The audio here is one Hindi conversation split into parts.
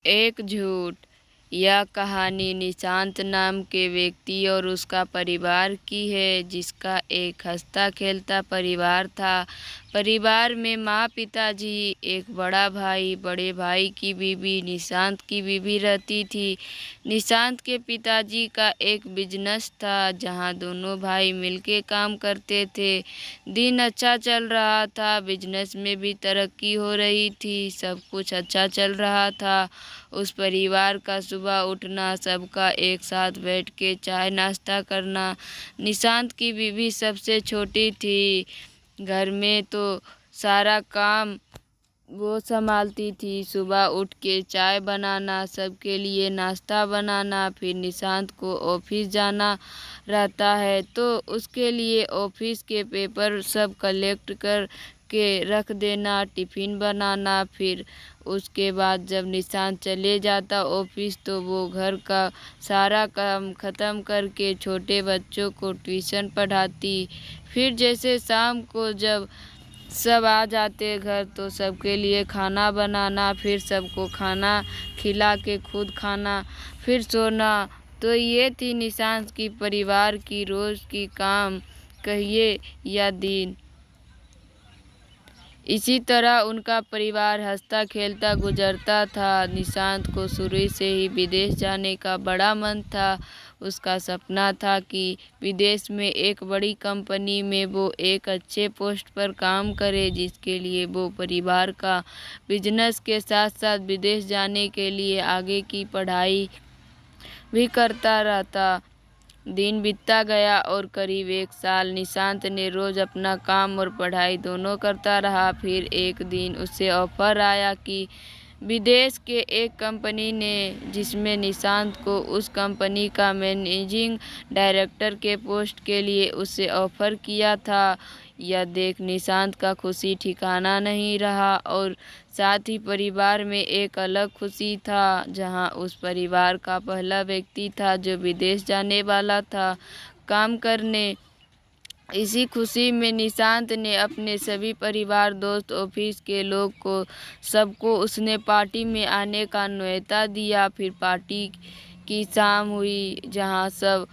एक झूठ। यह कहानी निशांत नाम के व्यक्ति और उसका परिवार की है, जिसका एक हंसता खेलता परिवार था। परिवार में माँ, पिताजी, एक बड़ा भाई, बड़े भाई की बीवी, निशांत की बीवी रहती थी। निशांत के पिताजी का एक बिजनेस था, जहाँ दोनों भाई मिलके काम करते थे। दिन अच्छा चल रहा था, बिजनेस में भी तरक्की हो रही थी, सब कुछ अच्छा चल रहा था। उस परिवार का सुबह उठना, सबका एक साथ बैठ के चाय नाश्ता करना। निशांत की बीवी सबसे छोटी थी, घर में तो सारा काम वो संभालती थी। सुबह उठ के चाय बनाना, सबके लिए नाश्ता बनाना, फिर निशांत को ऑफिस जाना रहता है तो उसके लिए ऑफिस के पेपर सब कलेक्ट कर के रख देना, टिफ़िन बनाना। फिर उसके बाद जब निशांत चले जाता ऑफिस तो वो घर का सारा काम ख़त्म करके छोटे बच्चों को ट्यूशन पढ़ाती। फिर जैसे शाम को जब सब आ जाते घर तो सबके लिए खाना बनाना, फिर सबको खाना खिला के खुद खाना, फिर सोना। तो ये थी निशांत की परिवार की रोज़ की काम कहिए या दिन। इसी तरह उनका परिवार हंसता खेलता गुजरता था। निशांत को शुरू से ही विदेश जाने का बड़ा मन था। उसका सपना था कि विदेश में एक बड़ी कंपनी में वो एक अच्छे पोस्ट पर काम करे, जिसके लिए वो परिवार का बिजनेस के साथ साथ विदेश जाने के लिए आगे की पढ़ाई भी करता रहता। दिन बीतता गया और करीब 1 साल निशांत ने रोज अपना काम और पढ़ाई दोनों करता रहा। फिर एक दिन उसे ऑफर आया कि विदेश के एक कंपनी ने, जिसमें निशांत को उस कंपनी का मैनेजिंग डायरेक्टर के पोस्ट के लिए उसे ऑफर किया था। यह देख निशांत का खुशी ठिकाना नहीं रहा और साथ ही परिवार में एक अलग खुशी था, जहां उस परिवार का पहला व्यक्ति था जो विदेश जाने वाला था काम करने। इसी खुशी में निशांत ने अपने सभी परिवार, दोस्त, ऑफिस के लोग को सबको उसने पार्टी में आने का न्योता दिया। फिर पार्टी की शाम हुई, जहां सब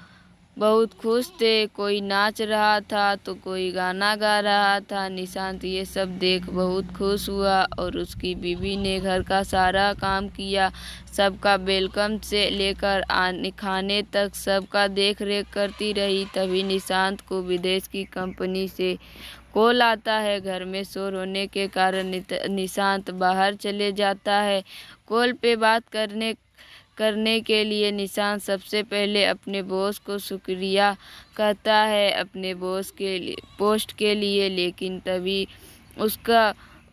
बहुत खुश थे। कोई नाच रहा था तो कोई गाना गा रहा था। निशांत ये सब देख बहुत खुश हुआ और उसकी बीवी ने घर का सारा काम किया। सबका वेलकम से लेकर आने खाने तक सबका देख रेख करती रही। तभी निशांत को विदेश की कंपनी से कॉल आता है। घर में शोर होने के कारण निशांत बाहर चले जाता है। कॉल पे बात करने के लिए निशांत सबसे पहले अपने बॉस को शुक्रिया कहता है अपने बॉस के लिए पोस्ट के लिए। लेकिन तभी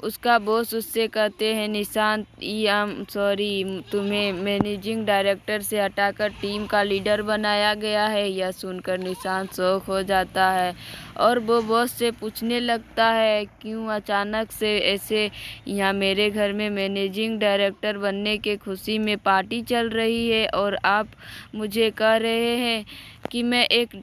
उसका बॉस उससे कहते हैं, निशांत, आई एम सॉरी, तुम्हें मैनेजिंग डायरेक्टर से हटाकर टीम का लीडर बनाया गया है। यह सुनकर निशांत शॉक हो जाता है और वो बॉस से पूछने लगता है, क्यों अचानक से ऐसे? यहाँ मेरे घर में मैनेजिंग डायरेक्टर बनने के खुशी में पार्टी चल रही है और आप मुझे कह रहे हैं कि मैं एक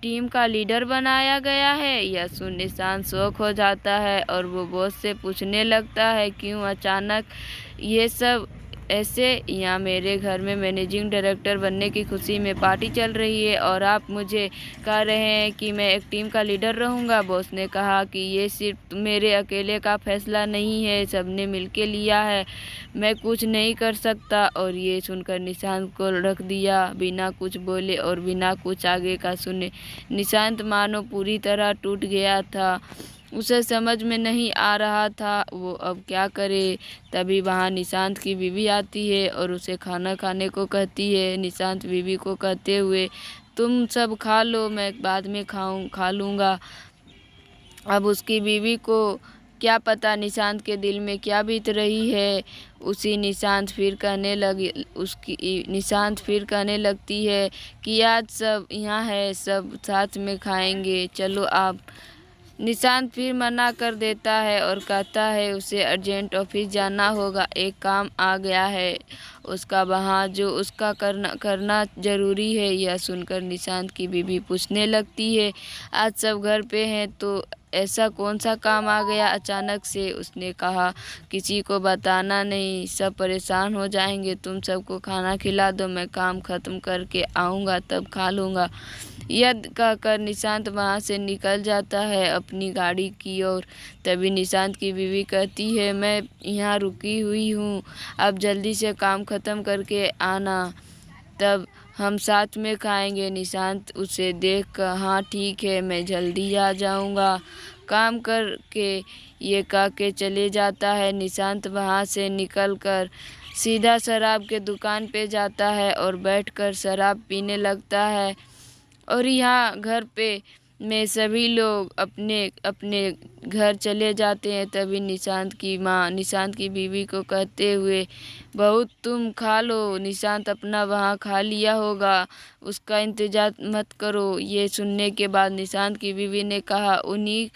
टीम का लीडर बनाया गया है। यह सुन निशांत शॉक हो जाता है और वो बॉस से पूछने लगता है, क्यों अचानक ये सब ऐसे? यहाँ मेरे घर में मैनेजिंग डायरेक्टर बनने की खुशी में पार्टी चल रही है और आप मुझे कह रहे हैं कि मैं एक टीम का लीडर रहूँगा। बॉस ने कहा कि ये सिर्फ मेरे अकेले का फैसला नहीं है, सबने मिलके लिया है, मैं कुछ नहीं कर सकता। और ये सुनकर निशांत को रख दिया, बिना कुछ बोले और बिना कुछ आगे का सुने। निशांत मानो पूरी तरह टूट गया था। उसे समझ में नहीं आ रहा था वो अब क्या करे। तभी वहाँ निशांत की बीवी आती है और उसे खाना खाने को कहती है। निशांत बीवी को कहते हुए, तुम सब खा लो, मैं बाद में खा लूँगा। अब उसकी बीवी को क्या पता निशांत के दिल में क्या बीत रही है। निशांत फिर कहने लगती है कि आज सब यहाँ है, सब साथ में खाएंगे, चलो आप। निशांत फिर मना कर देता है और कहता है उसे अर्जेंट ऑफिस जाना होगा, एक काम आ गया है उसका वहाँ जो उसका करना ज़रूरी है। यह सुनकर निशांत की बीवी पूछने लगती है, आज सब घर पे हैं तो ऐसा कौन सा काम आ गया अचानक से? उसने कहा, किसी को बताना नहीं, सब परेशान हो जाएंगे। तुम सबको खाना खिला दो, मैं काम ख़त्म करके आऊँगा तब खा लूँगा। यह कहकर निशांत वहाँ से निकल जाता है अपनी गाड़ी की ओर। तभी निशांत की बीवी कहती है, मैं यहाँ रुकी हुई हूँ, अब जल्दी से काम ख़त्म करके आना, तब हम साथ में खाएंगे। निशांत उसे देख कर, हाँ ठीक है, मैं जल्दी आ जाऊँगा, काम करके ये कह के चले जाता है। निशांत वहाँ से निकलकर सीधा शराब के दुकान पे जाता है और बैठकर शराब पीने लगता है। और यहाँ घर पे में सभी लोग अपने अपने घर चले जाते हैं। तभी निशांत की माँ निशांत की बीवी को कहते हुए, बहू तुम खा लो, निशांत अपना वहाँ खा लिया होगा, उसका इंतजार मत करो। ये सुनने के बाद निशांत की बीवी ने कहा, उन्हीं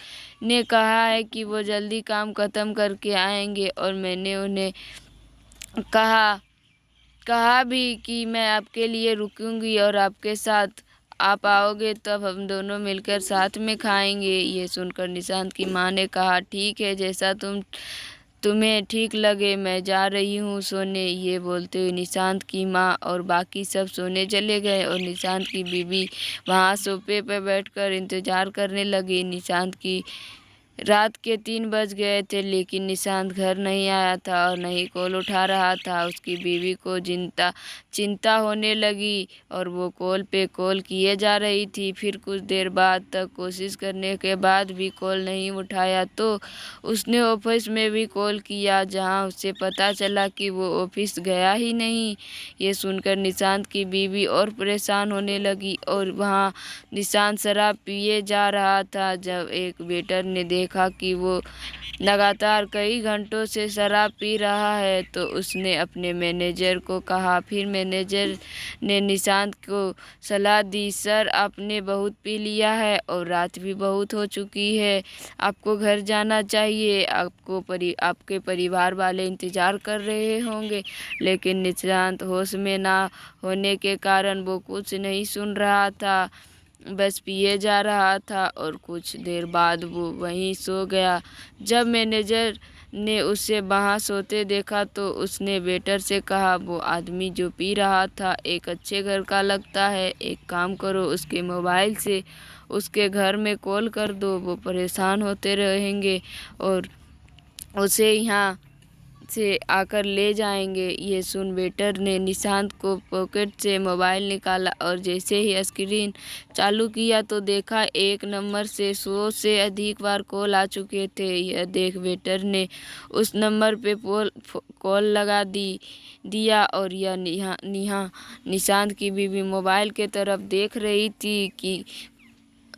ने कहा है कि वो जल्दी काम ख़त्म करके आएंगे, और मैंने उन्हें कहा कहा भी कि मैं आपके लिए रुकूंगी और आपके साथ आप आओगे तब हम दोनों मिलकर साथ में खाएंगे। ये सुनकर निशांत की माँ ने कहा, ठीक है, जैसा तुम्हें ठीक लगे, मैं जा रही हूँ सोने। ये बोलते हुए निशांत की माँ और बाकी सब सोने चले गए और निशांत की बीवी वहाँ सोफे पर बैठकर इंतजार करने लगी। निशांत की रात के 3 बज गए थे, लेकिन निशांत घर नहीं आया था और नहीं कॉल उठा रहा था। उसकी बीवी को चिंता होने लगी और वो कॉल पे कॉल किए जा रही थी। फिर कुछ देर बाद तक कोशिश करने के बाद भी कॉल नहीं उठाया तो उसने ऑफिस में भी कॉल किया, जहां उसे पता चला कि वो ऑफिस गया ही नहीं। ये सुनकर निशांत की बीवी और परेशान होने लगी और वहाँ निशांत शराब पिए जा रहा था। जब एक वेटर ने देखा कि वो लगातार कई घंटों से शराब पी रहा है तो उसने अपने मैनेजर को कहा। फिर मैनेजर ने निशांत को सलाह दी, सर आपने बहुत पी लिया है और रात भी बहुत हो चुकी है, आपको घर जाना चाहिए, आपके परिवार वाले इंतज़ार कर रहे होंगे। लेकिन निशांत होश में ना होने के कारण वो कुछ नहीं सुन रहा था, बस पिए जा रहा था और कुछ देर बाद वो वहीं सो गया। जब मैनेजर ने उसे वहाँ सोते देखा तो उसने वेटर से कहा, वो आदमी जो पी रहा था एक अच्छे घर का लगता है, एक काम करो उसके मोबाइल से उसके घर में कॉल कर दो, वो परेशान होते रहेंगे और उसे यहाँ से आकर ले जाएंगे। ये सुन वेटर ने निशांत को पॉकेट से मोबाइल निकाला और जैसे ही स्क्रीन चालू किया तो देखा एक नंबर से 100 से अधिक बार कॉल आ चुके थे। यह देख वेटर ने उस नंबर पे कॉल लगा दिया और यह निशांत की बीवी मोबाइल के तरफ देख रही थी कि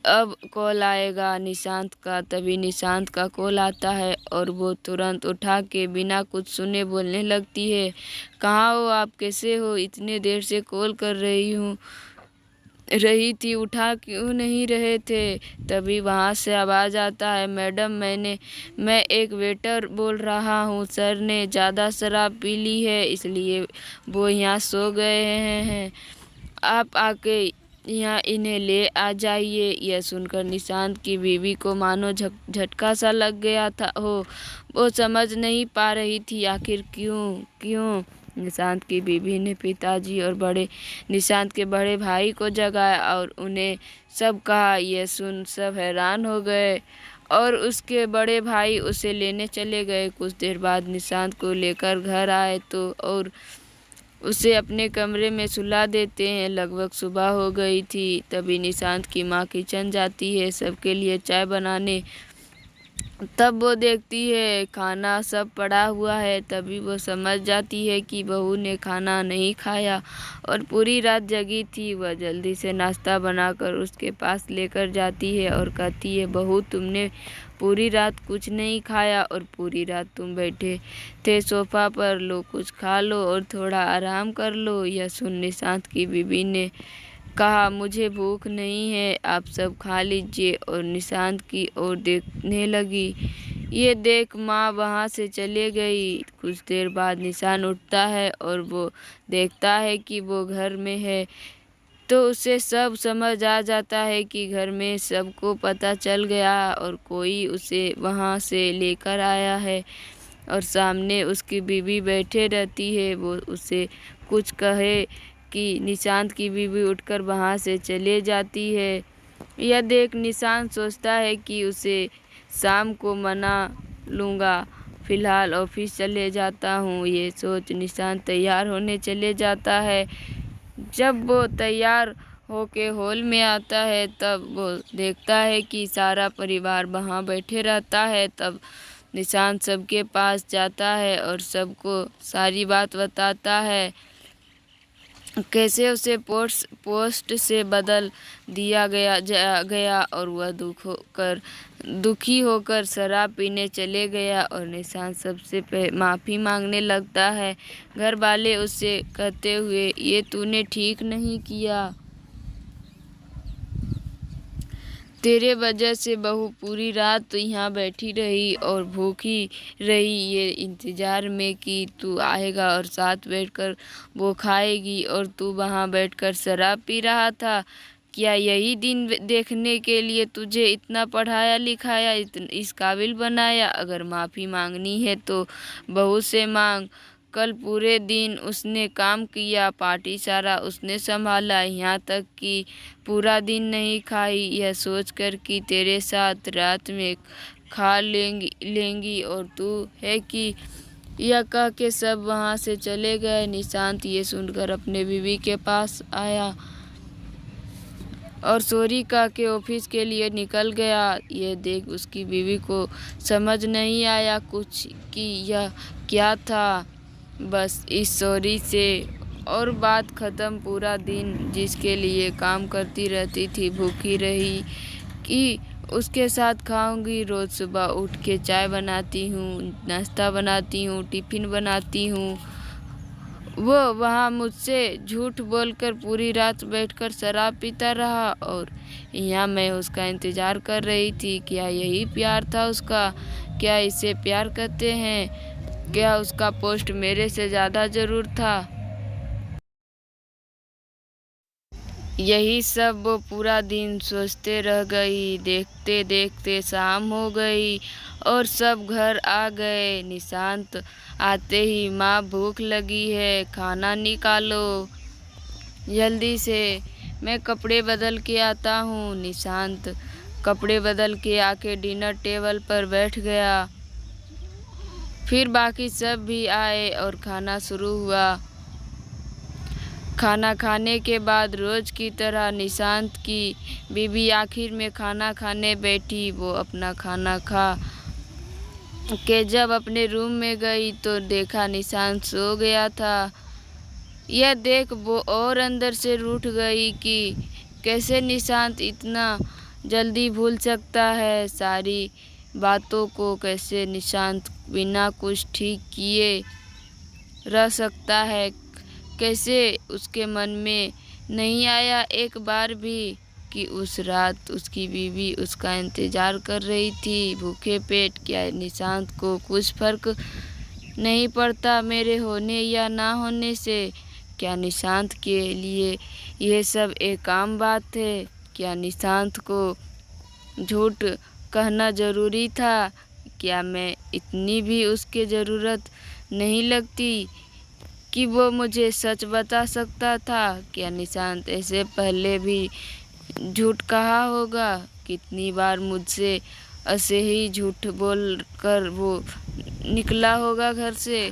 अब कॉल आएगा निशांत का। तभी निशांत का कॉल आता है और वो तुरंत उठा के बिना कुछ सुने बोलने लगती है, कहाँ हो आप, कैसे हो, इतने देर से कॉल कर रही थी, उठा क्यों नहीं रहे थे। तभी वहाँ से आवाज़ आता है, मैडम मैं एक वेटर बोल रहा हूँ, सर ने ज़्यादा शराब पी ली है इसलिए वो यहाँ सो गए हैं, आप आके यहाँ इन्हें ले आ जाइए। यह सुनकर निशांत की बीवी को मानो झटका सा लग गया था वो समझ नहीं पा रही थी आखिर क्यों। निशांत की बीवी ने पिताजी और निशांत के बड़े भाई को जगाया और उन्हें सब कहा। यह सुन सब हैरान हो गए और उसके बड़े भाई उसे लेने चले गए। कुछ देर बाद निशांत को लेकर घर आए तो और उसे अपने कमरे में सुला देते हैं। लगभग सुबह हो गई थी। तभी निशांत की माँ किचन जाती है सबके लिए चाय बनाने। तब वो देखती है खाना सब पड़ा हुआ है। तभी वो समझ जाती है कि बहू ने खाना नहीं खाया और पूरी रात जगी थी। वह जल्दी से नाश्ता बनाकर उसके पास लेकर जाती है और कहती है, बहू तुमने पूरी रात कुछ नहीं खाया और पूरी रात तुम बैठे थे सोफा पर, लो कुछ खा लो और थोड़ा आराम कर लो। यह सुन निशांत की बीवी ने कहा, मुझे भूख नहीं है, आप सब खा लीजिए, और निशांत की ओर देखने लगी। ये देख माँ वहाँ से चले गई। कुछ देर बाद निशांत उठता है और वो देखता है कि वो घर में है। तो उसे सब समझ आ जाता है कि घर में सबको पता चल गया और कोई उसे वहाँ से लेकर आया है। और सामने उसकी बीवी बैठे रहती है। वो उसे कुछ कहे कि निशांत की बीवी उठकर वहाँ से चले जाती है। यह देख निशांत सोचता है कि उसे शाम को मना लूँगा, फिलहाल ऑफिस चले जाता हूँ। ये सोच निशांत तैयार होने चले जाता है। जब वो तैयार होके हॉल में आता है तब वो देखता है कि सारा परिवार वहाँ बैठे रहता है। तब निशांत सबके पास जाता है और सबको सारी बात बताता है, कैसे उसे पोस्ट से बदल दिया गया और वह दुखी होकर शराब पीने चले गया। और निशांत सबसे माफ़ी मांगने लगता है। घर वाले उससे कहते हुए, ये तूने ठीक नहीं किया, तेरे वजह से बहू पूरी रात यहाँ बैठी रही और भूखी रही, ये इंतज़ार में कि तू आएगा और साथ बैठकर वो खाएगी, और तू वहाँ बैठकर शराब पी रहा था। क्या यही दिन देखने के लिए तुझे इतना पढ़ाया लिखाया, इस काबिल बनाया? अगर माफ़ी मांगनी है तो बहू से मांग। कल पूरे दिन उसने काम किया, पार्टी सारा उसने संभाला, यहाँ तक कि पूरा दिन नहीं खाई, यह सोचकर कि तेरे साथ रात में खा लेंगी और तू है कि। यह कह के सब वहाँ से चले गए। निशांत ये सुनकर अपने बीवी के पास आया और सॉरी कह के ऑफिस के लिए निकल गया। ये देख उसकी बीवी को समझ नहीं आया कुछ कि यह क्या था। बस इस सॉरी से और बात ख़त्म। पूरा दिन जिसके लिए काम करती रहती थी भूखी रही कि उसके साथ खाऊंगी। रोज़ सुबह उठ के चाय बनाती हूँ, नाश्ता बनाती हूँ, टिफ़िन बनाती हूँ। वो वहाँ मुझसे झूठ बोलकर पूरी रात बैठकर शराब पीता रहा और यहाँ मैं उसका इंतज़ार कर रही थी। क्या यही प्यार था उसका? क्या इसे प्यार कहते हैं? क्या उसका पोस्ट मेरे से ज़्यादा ज़रूर था? यही सब वो पूरा दिन सोचते रह गई। देखते देखते शाम हो गई और सब घर आ गए। निशांत आते ही, माँ भूख लगी है, खाना निकालो जल्दी से, मैं कपड़े बदल के आता हूँ। निशांत कपड़े बदल के आके डिनर टेबल पर बैठ गया। फिर बाकी सब भी आए और खाना शुरू हुआ। खाना खाने के बाद रोज़ की तरह निशांत की बीवी आखिर में खाना खाने बैठी। वो अपना खाना खा के जब अपने रूम में गई तो देखा निशांत सो गया था। यह देख वो और अंदर से रूठ गई कि कैसे निशांत इतना जल्दी भूल सकता है सारी बातों को, कैसे निशांत बिना कुछ ठीक किए रह सकता है, कैसे उसके मन में नहीं आया एक बार भी कि उस रात उसकी बीवी उसका इंतज़ार कर रही थी भूखे पेट। क्या निशांत को कुछ फर्क नहीं पड़ता मेरे होने या ना होने से? क्या निशांत के लिए यह सब एक आम बात है? क्या निशांत को झूठ कहना ज़रूरी था? क्या मैं इतनी भी उसके ज़रूरत नहीं लगती कि वो मुझे सच बता सकता था? क्या निशांत ऐसे पहले भी झूठ कहा होगा? कितनी बार मुझसे ऐसे ही झूठ बोल कर वो निकला होगा घर से?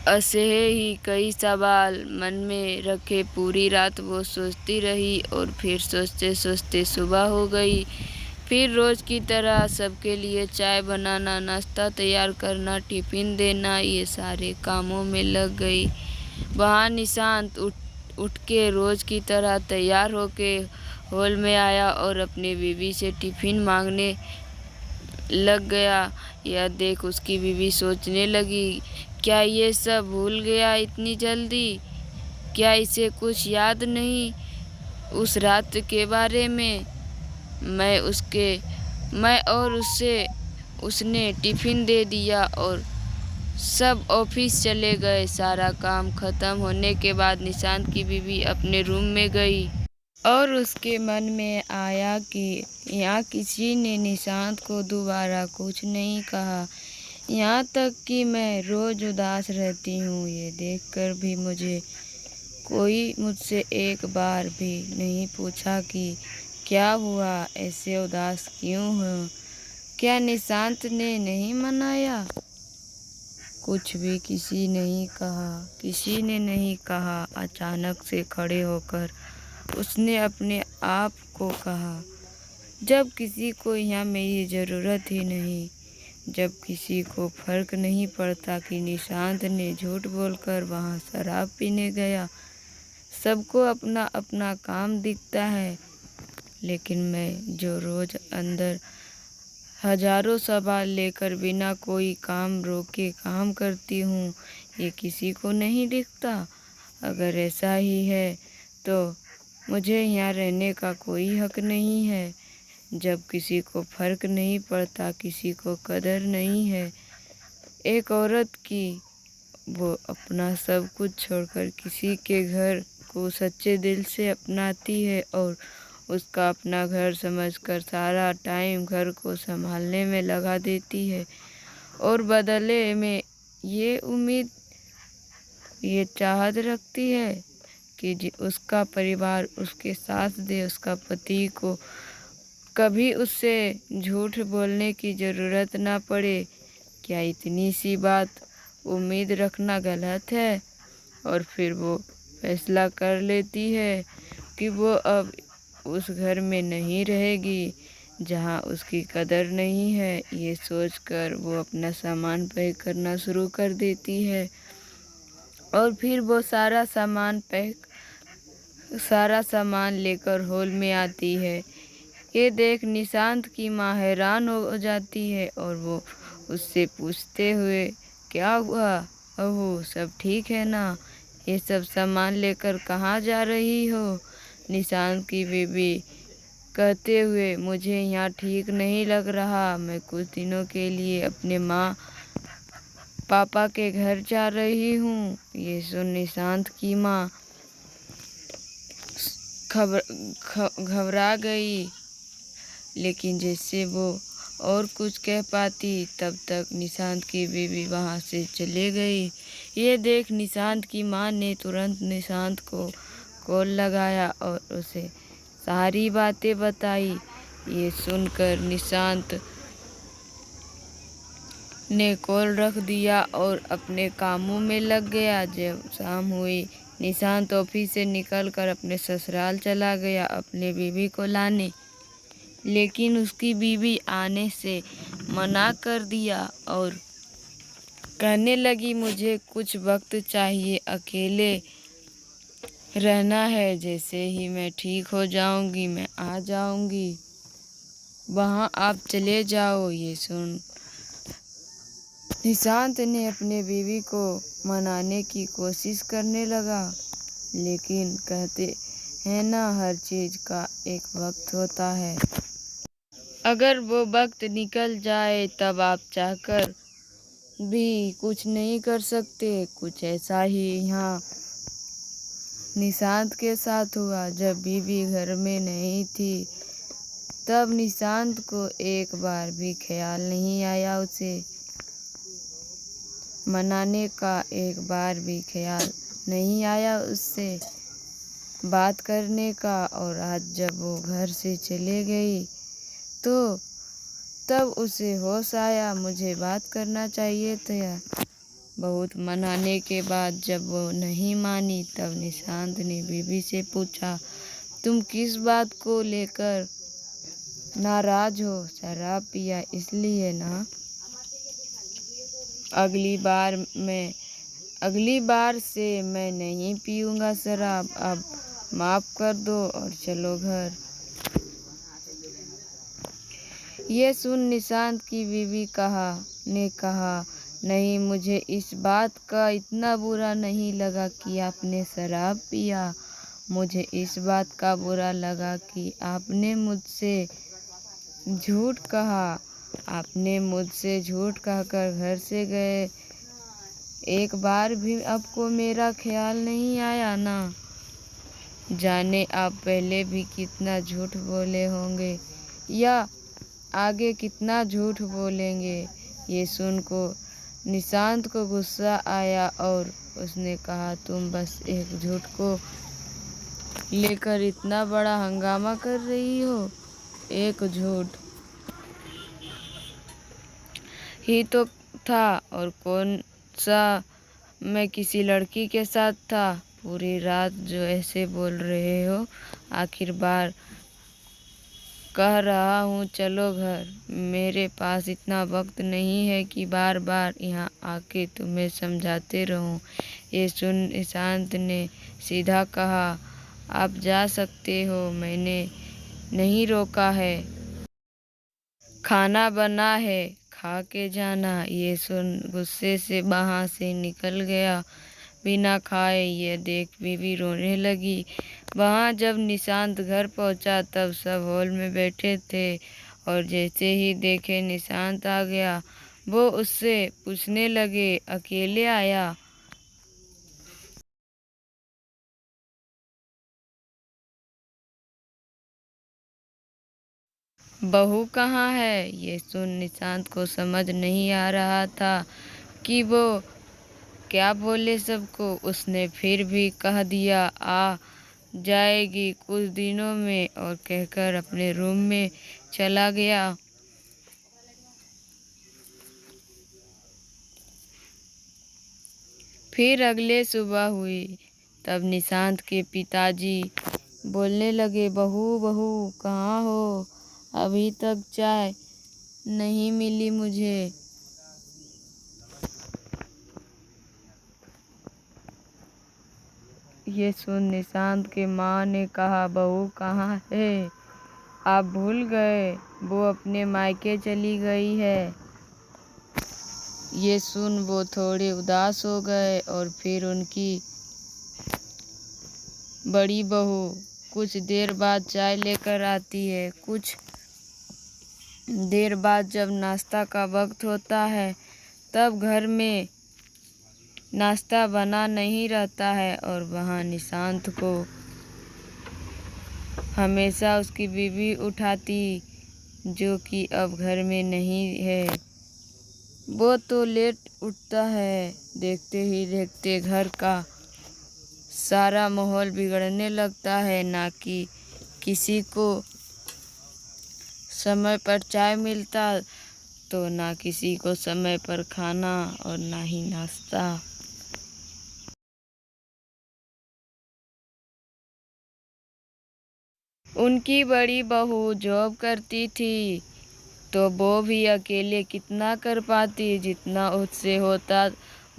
ऐसे ही कई सवाल मन में रखे पूरी रात वो सोचती रही और फिर सोचते सोचते सुबह हो गई। फिर रोज़ की तरह सबके लिए चाय बनाना, नाश्ता तैयार करना, टिफ़िन देना, ये सारे कामों में लग गई। वहाँ निशांत उठ के रोज़ की तरह तैयार होके हॉल में आया और अपनी बीवी से टिफ़िन मांगने लग गया। यह देख उसकी बीवी सोचने लगी, क्या ये सब भूल गया इतनी जल्दी? क्या इसे कुछ याद नहीं उस रात के बारे में? मैं और उसने टिफ़िन दे दिया और सब ऑफिस चले गए। सारा काम खत्म होने के बाद निशांत की बीवी अपने रूम में गई और उसके मन में आया कि यहाँ किसी ने निशांत को दोबारा कुछ नहीं कहा। यहाँ तक कि मैं रोज उदास रहती हूँ, ये देखकर भी मुझे कोई मुझसे एक बार भी नहीं पूछा कि क्या हुआ, ऐसे उदास क्यों हो। क्या निशांत ने नहीं मनाया? कुछ भी किसी ने नहीं कहा। अचानक से खड़े होकर उसने अपने आप को कहा, जब किसी को यहाँ मेरी ज़रूरत ही नहीं, जब किसी को फर्क नहीं पड़ता कि निशांत ने झूठ बोलकर वहाँ शराब पीने गया, सबको अपना अपना काम दिखता है, लेकिन मैं जो रोज़ अंदर हजारों सवाल लेकर बिना कोई काम रोके काम करती हूँ, ये किसी को नहीं दिखता। अगर ऐसा ही है तो मुझे यहाँ रहने का कोई हक नहीं है। जब किसी को फर्क नहीं पड़ता, किसी को कदर नहीं है एक औरत की, वो अपना सब कुछ छोड़कर किसी के घर को सच्चे दिल से अपनाती है और उसका अपना घर समझकर सारा टाइम घर को संभालने में लगा देती है और बदले में ये उम्मीद, ये चाहत रखती है कि उसका परिवार उसके साथ दे, उसका पति को कभी उससे झूठ बोलने की ज़रूरत ना पड़े। क्या इतनी सी बात उम्मीद रखना गलत है? और फिर वो फैसला कर लेती है कि वो अब उस घर में नहीं रहेगी जहाँ उसकी कदर नहीं है। ये सोचकर वो अपना सामान पैक करना शुरू कर देती है और फिर वो सारा सामान लेकर हॉल में आती है। ये देख निशांत की माँ हैरान हो जाती है और वो उससे पूछते हुए, क्या हुआ बहू, सब ठीक है ना? ये सब सामान लेकर कहाँ जा रही हो? निशांत की बीवी कहते हुए, मुझे यहाँ ठीक नहीं लग रहा, मैं कुछ दिनों के लिए अपने माँ पापा के घर जा रही हूँ। ये सुन निशांत की माँ घबरा गई, लेकिन जैसे वो और कुछ कह पाती तब तक निशांत की बीवी वहाँ से चले गई। ये देख निशांत की माँ ने तुरंत निशांत को कॉल लगाया और उसे सारी बातें बताई। ये सुनकर निशांत ने कॉल रख दिया और अपने कामों में लग गया। जब शाम हुई, निशांत ऑफिस से निकलकर अपने ससुराल चला गया अपने बीवी को लाने, लेकिन उसकी बीवी आने से मना कर दिया और कहने लगी, मुझे कुछ वक्त चाहिए, अकेले रहना है, जैसे ही मैं ठीक हो जाऊंगी मैं आ जाऊंगी, वहाँ आप चले जाओ। ये सुन निशांत ने अपने बीवी को मनाने की कोशिश करने लगा, लेकिन कहते हैं ना, हर चीज़ का एक वक्त होता है। अगर वो वक्त निकल जाए तब आप चाहकर भी कुछ नहीं कर सकते। कुछ ऐसा ही यहाँ निशांत के साथ हुआ। जब बीवी घर में नहीं थी तब निशांत को एक बार भी ख्याल नहीं आया उसे मनाने का, एक बार भी ख्याल नहीं आया उससे बात करने का। और आज जब वो घर से चले गई तो तब उसे होश आया, मुझे बात करना चाहिए था। बहुत मनाने के बाद जब वो नहीं मानी तब निशांत ने बीवी से पूछा, तुम किस बात को लेकर नाराज हो? शराब पिया इसलिए ना? अगली बार से मैं नहीं पीऊँगा शराब, अब माफ़ कर दो और चलो घर। ये सुन निशांत की बीवी ने कहा, नहीं, मुझे इस बात का इतना बुरा नहीं लगा कि आपने शराब पिया, मुझे इस बात का बुरा लगा कि आपने मुझसे झूठ कहा। आपने मुझसे झूठ कहकर घर से गए एक बार भी आपको मेरा ख्याल नहीं आया ना? जाने आप पहले भी कितना झूठ बोले होंगे या आगे कितना झूठ बोलेंगे। ये सुन को निशांत को गुस्सा आया और उसने कहा, तुम बस एक झूठ को लेकर इतना बड़ा हंगामा कर रही हो। एक झूठ ही तो था, और कौन सा? मैं किसी लड़की के साथ था। पूरी रात जो ऐसे बोल रहे हो, आखिर बार कह रहा हूँ चलो घर। मेरे पास इतना वक्त नहीं है कि बार बार यहाँ आके तुम्हें समझाते रहूँ। ये सुन निशांत ने सीधा कहा, आप जा सकते हो, मैंने नहीं रोका है। खाना बना है, खा के जाना। ये सुन गुस्से से वहाँ से निकल गया बिना खाए। ये देख बीवी रोने लगी। वहाँ जब निशांत घर पहुँचा तब सब हॉल में बैठे थे, और जैसे ही देखे निशांत आ गया, वो उससे पूछने लगे, अकेले आया? बहू कहाँ है? ये सुन निशांत को समझ नहीं आ रहा था कि वो क्या बोले सबको। उसने फिर भी कह दिया, आ जाएगी कुछ दिनों में, और कहकर अपने रूम में चला गया। फिर अगले सुबह हुई तब निशांत के पिताजी बोलने लगे, बहू बहू कहाँ हो? अभी तक चाय नहीं मिली मुझे। ये सुन निशांत के माँ ने कहा, बहू कहाँ है? आप भूल गए, वो अपने मायके चली गई है। ये सुन वो थोड़े उदास हो गए, और फिर उनकी बड़ी बहू कुछ देर बाद चाय लेकर आती है। कुछ देर बाद जब नाश्ता का वक्त होता है तब घर में नाश्ता बना नहीं रहता है, और वहाँ निशांत को हमेशा उसकी बीवी उठाती, जो कि अब घर में नहीं है। वो तो लेट उठता है। देखते ही देखते घर का सारा माहौल बिगड़ने लगता है। ना कि किसी को समय पर चाय मिलता, तो ना किसी को समय पर खाना, और ना ही नाश्ता। उनकी बड़ी बहू जॉब करती थी, तो वो भी अकेले कितना कर पाती। जितना उससे होता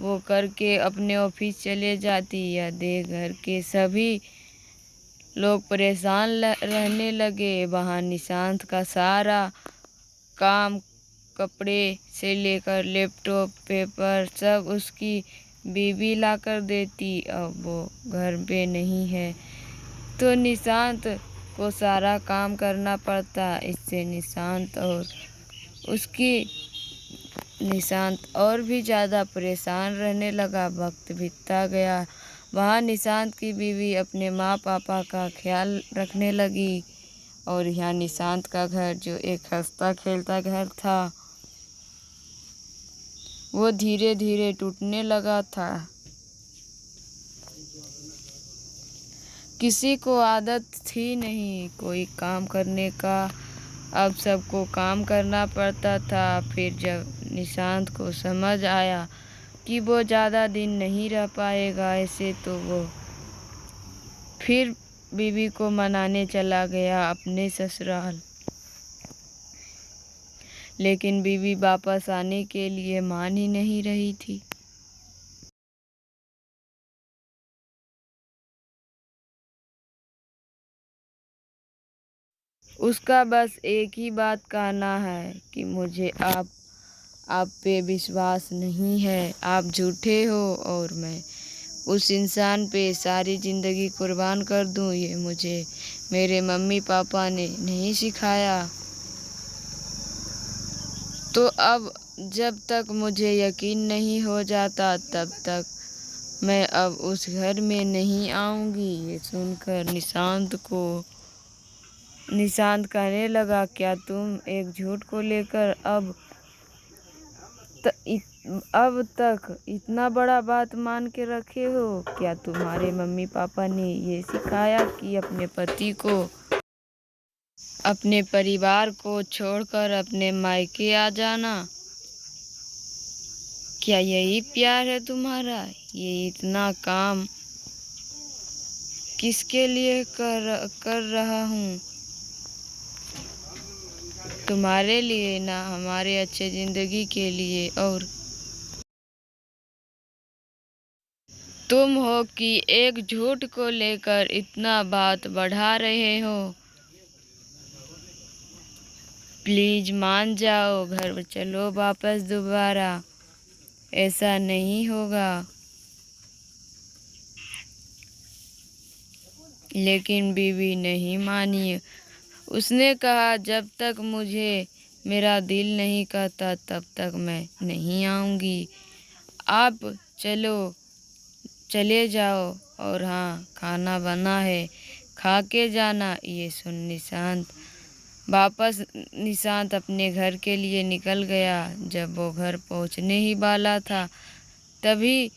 वो करके अपने ऑफिस चले जाती। या देख घर के सभी लोग परेशान रहने लगे। वहाँ निशांत का सारा काम, कपड़े से लेकर लैपटॉप, पेपर, सब उसकी बीवी ला कर देती। अब वो घर पे नहीं है तो निशांत को सारा काम करना पड़ता। इससे निशांत और भी ज़्यादा परेशान रहने लगा। वक्त बीतता गया। वहाँ निशांत की बीवी अपने माँ पापा का ख्याल रखने लगी, और यहाँ निशांत का घर, जो एक हंसता खेलता घर था, वो धीरे धीरे टूटने लगा था। किसी को आदत थी नहीं कोई काम करने का। अब सबको काम करना पड़ता था। फिर जब निशांत को समझ आया कि वो ज़्यादा दिन नहीं रह पाएगा ऐसे, तो वो फिर बीवी को मनाने चला गया अपने ससुराल। लेकिन बीवी वापस आने के लिए मान ही नहीं रही थी। उसका बस एक ही बात कहना है कि मुझे आप पे विश्वास नहीं है। आप झूठे हो, और मैं उस इंसान पे सारी ज़िंदगी कुर्बान कर दूं, ये मुझे मेरे मम्मी पापा ने नहीं सिखाया। तो अब जब तक मुझे यकीन नहीं हो जाता तब तक मैं अब उस घर में नहीं आऊँगी। ये सुनकर निशांत कहने लगा, क्या तुम एक झूठ को लेकर अब तक इतना बड़ा बात मान के रखे हो? क्या तुम्हारे मम्मी पापा ने ये सिखाया कि अपने पति को, अपने परिवार को छोड़कर अपने मायके आ जाना? क्या यही प्यार है तुम्हारा? ये इतना काम किसके लिए कर रहा हूँ? तुम्हारे लिए ना, हमारे अच्छे जिंदगी के लिए। और तुम हो कि एक झूठ को लेकर इतना बात बढ़ा रहे हो। प्लीज मान जाओ, घर चलो वापस दोबारा। ऐसा नहीं होगा। लेकिन बीवी नहीं मानी। उसने कहा, जब तक मुझे मेरा दिल नहीं कहता तब तक मैं नहीं आऊँगी। आप चले जाओ, और हाँ, खाना बना है, खा के जाना। ये सुन निशांत अपने घर के लिए निकल गया। जब वो घर पहुंचने ही वाला था तभी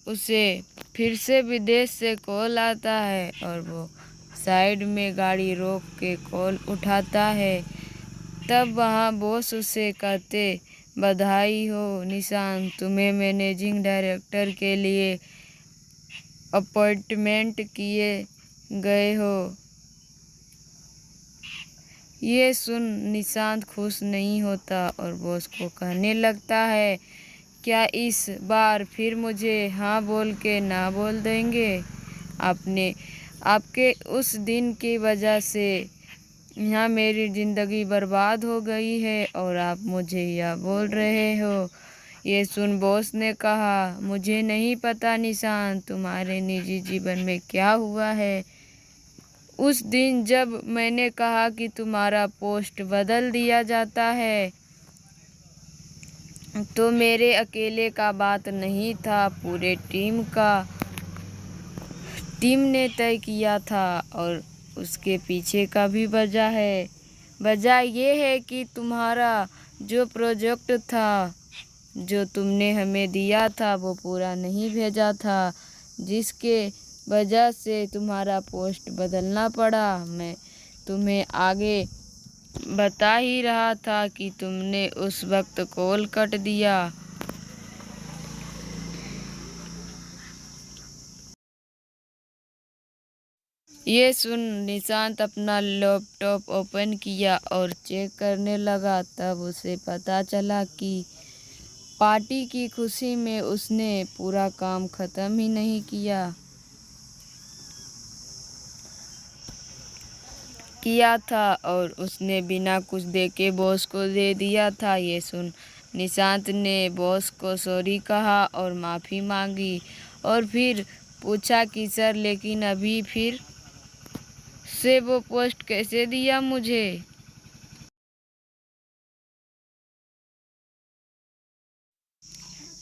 उसे फिर से विदेश से कॉल आता है और वो साइड में गाड़ी रोक के कॉल उठाता है। तब वहाँ बॉस उसे कहते, बधाई हो निशांत, तुम्हें मैनेजिंग डायरेक्टर के लिए अपॉइंटमेंट किए गए हो। ये सुन निशांत खुश नहीं होता और बॉस को कहने लगता है, क्या इस बार फिर मुझे हाँ बोल के ना बोल देंगे? आपके उस दिन की वजह से यहाँ मेरी ज़िंदगी बर्बाद हो गई है और आप मुझे यह बोल रहे हो। ये सुन बॉस ने कहा, मुझे नहीं पता निशांत, तुम्हारे निजी जीवन में क्या हुआ है। उस दिन जब मैंने कहा कि तुम्हारा पोस्ट बदल दिया जाता है तो मेरे अकेले का बात नहीं था, पूरे टीम ने तय किया था। और उसके पीछे का भी वजह है। वजह ये है कि तुम्हारा जो प्रोजेक्ट था, जो तुमने हमें दिया था, वो पूरा नहीं भेजा था, जिसके वजह से तुम्हारा पोस्ट बदलना पड़ा। मैं तुम्हें आगे बता ही रहा था कि तुमने उस वक्त कॉल कट दिया। ये सुन निशांत अपना लैपटॉप ओपन किया और चेक करने लगा। तब उसे पता चला कि पार्टी की खुशी में उसने पूरा काम खत्म ही नहीं किया था और उसने बिना कुछ देके बॉस को दे दिया था। ये सुन निशांत ने बॉस को सॉरी कहा और माफ़ी मांगी और फिर पूछा कि सर, लेकिन अभी फिर से वो पोस्ट कैसे दिया मुझे?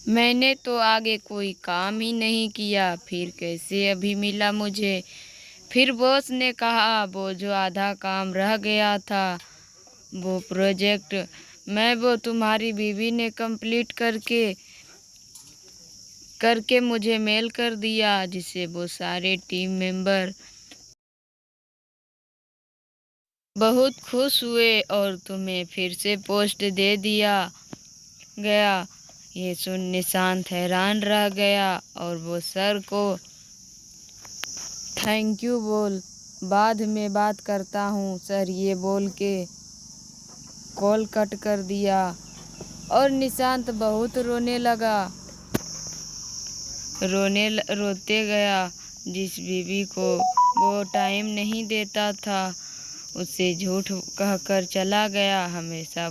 मैंने तो आगे कोई काम ही नहीं किया, फिर कैसे अभी मिला मुझे? फिर बॉस ने कहा, वो जो आधा काम रह गया था, वो प्रोजेक्ट वो तुम्हारी बीवी ने कंप्लीट करके मुझे मेल कर दिया, जिससे वो सारे टीम मेंबर बहुत खुश हुए और तुम्हें फिर से पोस्ट दे दिया गया। ये सुन निशांत हैरान रह गया और वो सर को थैंक यू बोल, बाद में बात करता हूँ सर, ये बोल के कॉल कट कर दिया। और निशांत बहुत रोते गया। जिस बीवी को वो टाइम नहीं देता था, उसे झूठ कहकर चला गया। हमेशा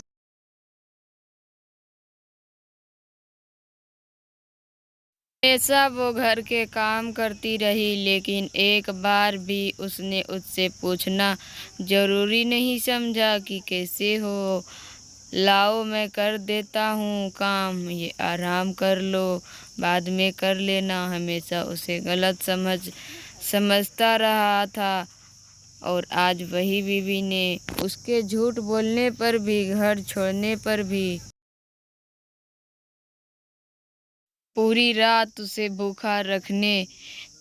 वो घर के काम करती रही, लेकिन एक बार भी उसने उससे पूछना जरूरी नहीं समझा कि कैसे हो। लाओ मैं कर देता हूँ काम, ये आराम कर लो, बाद में कर लेना। हमेशा उसे गलत समझता रहा था और आज वही बीवी ने उसके झूठ बोलने पर भी, घर छोड़ने पर भी पूरी रात उसे भूखा रखने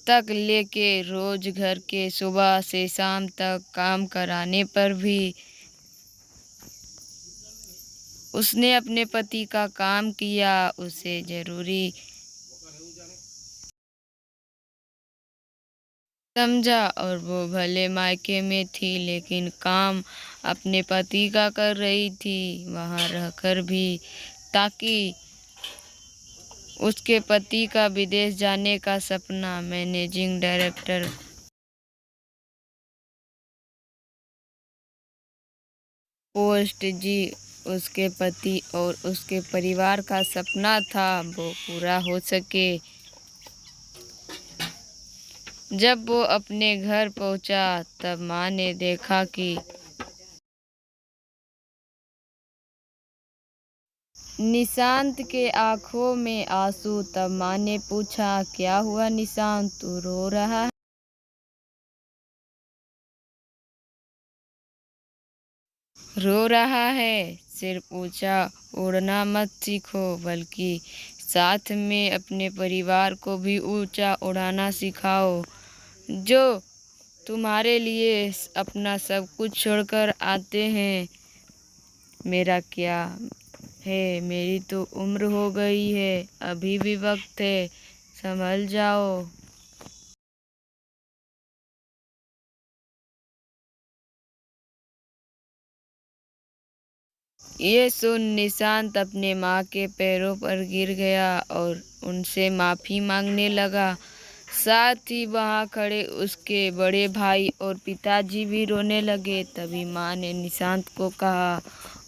तक लेके रोज घर के सुबह से शाम तक काम कराने पर भी उसने अपने पति का काम किया। उसे जरूरी समझा और वो भले मायके में थी लेकिन काम अपने पति का कर रही थी वहां रहकर भी, ताकि उसके पति का विदेश जाने का सपना। मैनेजिंग डायरेक्टर पोस्ट जी उसके पति और उसके परिवार का सपना था वो पूरा हो सके। जब वो अपने घर पहुंचा तब माँ ने देखा कि निशांत के आंखों में आंसू। तब माँ ने पूछा, क्या हुआ निशांत, तू रो रहा है? रो रहा है? सिर्फ ऊंचा उड़ना मत सीखो बल्कि साथ में अपने परिवार को भी ऊंचा उड़ाना सिखाओ, जो तुम्हारे लिए अपना सब कुछ छोड़कर आते हैं। मेरा क्या है, मेरी तो उम्र हो गई है, अभी भी वक्त है, संभल जाओ। ये सुन निशांत अपने माँ के पैरों पर गिर गया और उनसे माफ़ी मांगने लगा। साथ ही वहाँ खड़े उसके बड़े भाई और पिताजी भी रोने लगे। तभी माँ ने निशांत को कहा,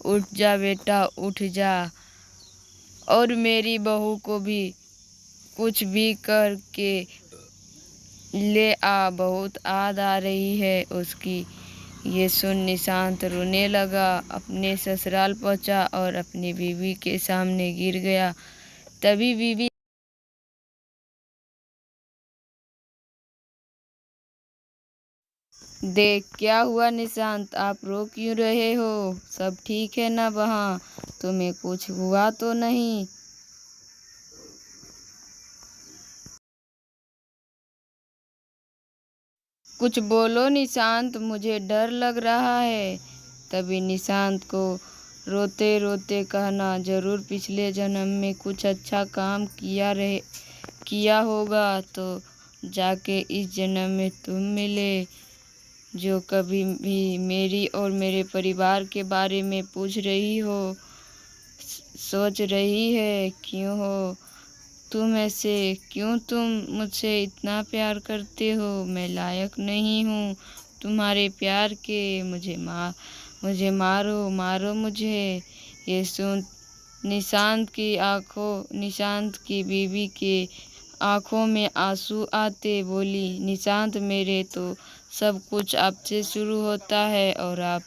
उठ जा बेटा, उठ जा और मेरी बहू को भी कुछ भी करके ले आ, बहुत याद आ रही है उसकी। ये सुन निशांत रोने लगा, अपने ससुराल पहुंचा और अपनी बीवी के सामने गिर गया। तभी बीवी, देख क्या हुआ निशांत, आप रो क्यों रहे हो? सब ठीक है ना वहाँ? तुम्हें कुछ हुआ तो नहीं? कुछ बोलो निशांत, मुझे डर लग रहा है। तभी निशांत को रोते रोते कहना, जरूर पिछले जन्म में कुछ अच्छा काम किया होगा तो जाके इस जन्म में तुम मिले। जो कभी भी मेरी और मेरे परिवार के बारे में पूछ रही हो, सोच रही है क्यों हो तुम ऐसे, क्यों तुम मुझसे इतना प्यार करते हो? मैं लायक नहीं हूँ तुम्हारे प्यार के, मुझे मारो मारो मुझे। ये सुन निशांत की बीवी के आंखों में आंसू आते बोली, निशांत मेरे तो सब कुछ आपसे शुरू होता है और आप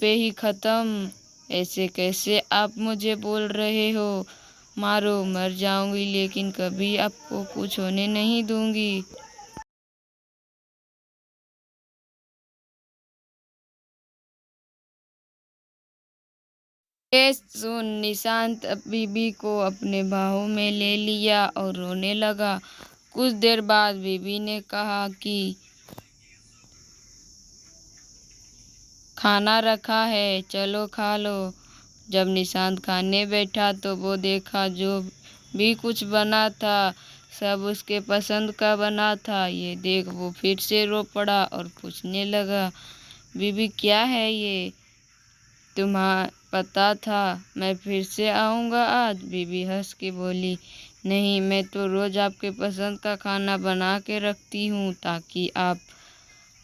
पे ही खत्म। ऐसे कैसे आप मुझे बोल रहे हो? मारो, मर जाऊंगी लेकिन कभी आपको कुछ होने नहीं दूंगी। ये सुन निशांत बीबी को अपने बाहों में ले लिया और रोने लगा। कुछ देर बाद बीबी ने कहा कि खाना रखा है, चलो खा लो। जब निशांत खाने बैठा तो वो देखा जो भी कुछ बना था सब उसके पसंद का बना था। ये देख वो फिर से रो पड़ा और पूछने लगा, बीबी क्या है ये? तुम्हें पता था मैं फिर से आऊँगा आज? बीबी हंस के बोली, नहीं, मैं तो रोज आपके पसंद का खाना बना के रखती हूँ ताकि आप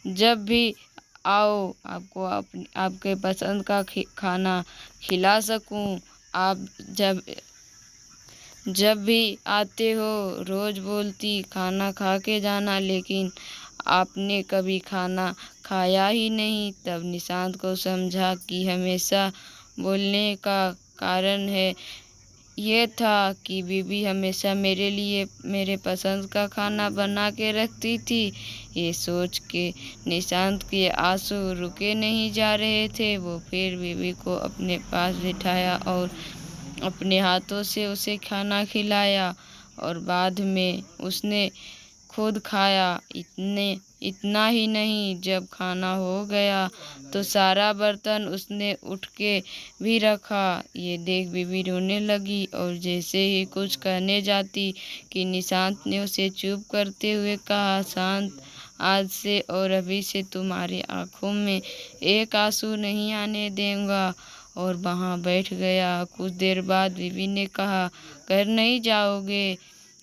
जब भी आओ आपको आपके पसंद का खाना खिला सकूं। आप जब भी आते हो रोज बोलती खाना खा के जाना, लेकिन आपने कभी खाना खाया ही नहीं। तब निशांत को समझा कि हमेशा बोलने का कारण है ये था कि बीवी हमेशा मेरे लिए मेरे पसंद का खाना बना के रखती थी। ये सोच के निशांत के आंसू रुके नहीं जा रहे थे। वो फिर बीवी को अपने पास बिठाया और अपने हाथों से उसे खाना खिलाया और बाद में उसने खुद खाया। इतना ही नहीं, जब खाना हो गया तो सारा बर्तन उसने उठ के भी रखा। ये देख बीवी रोने लगी और जैसे ही कुछ कहने जाती कि निशांत ने उसे चुप करते हुए कहा, शांत, आज से और अभी से तुम्हारी आंखों में एक आंसू नहीं आने दूंगा, और वहाँ बैठ गया। कुछ देर बाद बीवी ने कहा, घर नहीं जाओगे?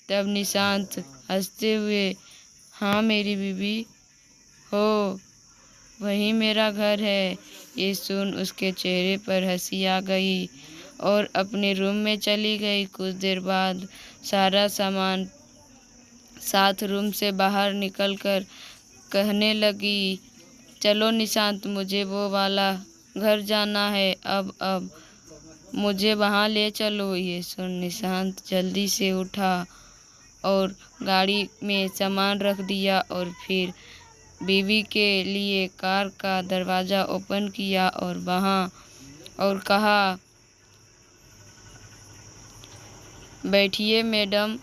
तब निशांत हंसते हुए, हाँ मेरी बीवी हो, वही मेरा घर है। ये सुन उसके चेहरे पर हंसी आ गई और अपने रूम में चली गई। कुछ देर बाद सारा सामान साथ रूम से बाहर निकलकर कहने लगी, चलो निशांत, मुझे वो वाला घर जाना है, अब मुझे वहाँ ले चलो। ये सुन निशांत जल्दी से उठा और गाड़ी में सामान रख दिया और फिर बीवी के लिए कार का दरवाज़ा ओपन किया और कहा, बैठिए मैडम।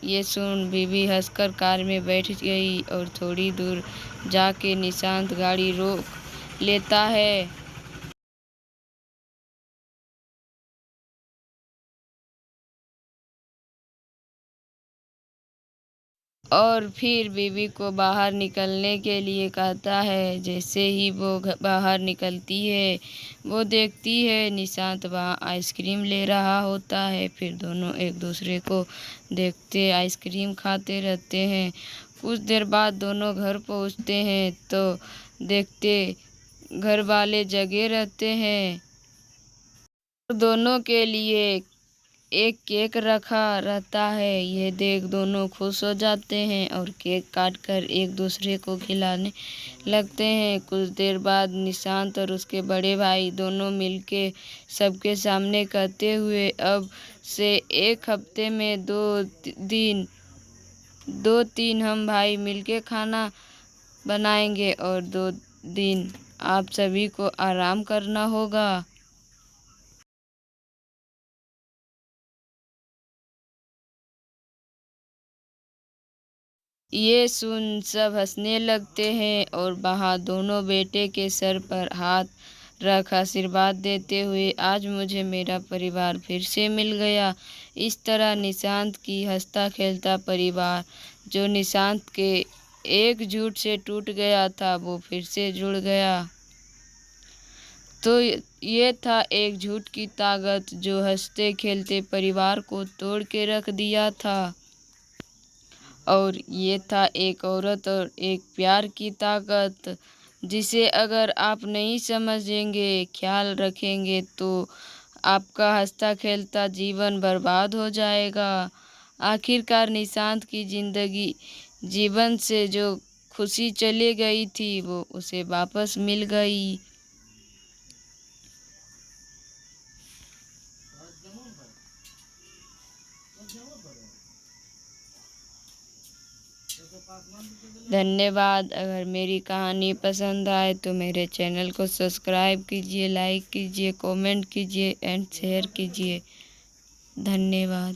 ये सुन बीवी हंसकर कार में बैठ गई और थोड़ी दूर जाके निशांत गाड़ी रोक लेता है और फिर बीवी को बाहर निकलने के लिए कहता है। जैसे ही वो बाहर निकलती है, वो देखती है निशांत वहाँ आइसक्रीम ले रहा होता है। फिर दोनों एक दूसरे को देखते आइसक्रीम खाते रहते हैं। कुछ देर बाद दोनों घर पहुँचते हैं तो देखते घर वाले जगे रहते हैं। दोनों के लिए एक केक रखा रहता है। ये देख दोनों खुश हो जाते हैं और केक काट कर एक दूसरे को खिलाने लगते हैं। कुछ देर बाद निशांत और उसके बड़े भाई दोनों मिलके सबके सामने कहते हुए, अब से एक हफ्ते में दो तीन हम भाई मिलके खाना बनाएंगे और 2 दिन आप सभी को आराम करना होगा। ये सुन सब हंसने लगते हैं और वहाँ दोनों बेटे के सर पर हाथ रख आशीर्वाद देते हुए, आज मुझे मेरा परिवार फिर से मिल गया। इस तरह निशांत की हंसता खेलता परिवार, जो निशांत के एक झूठ से टूट गया था, वो फिर से जुड़ गया। तो ये था एक झूठ की ताकत जो हंसते खेलते परिवार को तोड़ के रख दिया था। और ये था एक औरत और एक प्यार की ताकत, जिसे अगर आप नहीं समझेंगे, ख्याल रखेंगे तो आपका हंसता खेलता जीवन बर्बाद हो जाएगा। आखिरकार निशांत की जीवन से जो खुशी चली गई थी वो उसे वापस मिल गई। धन्यवाद। अगर मेरी कहानी पसंद आए तो मेरे चैनल को सब्सक्राइब कीजिए, लाइक कीजिए, कमेंट कीजिए एंड शेयर कीजिए। धन्यवाद।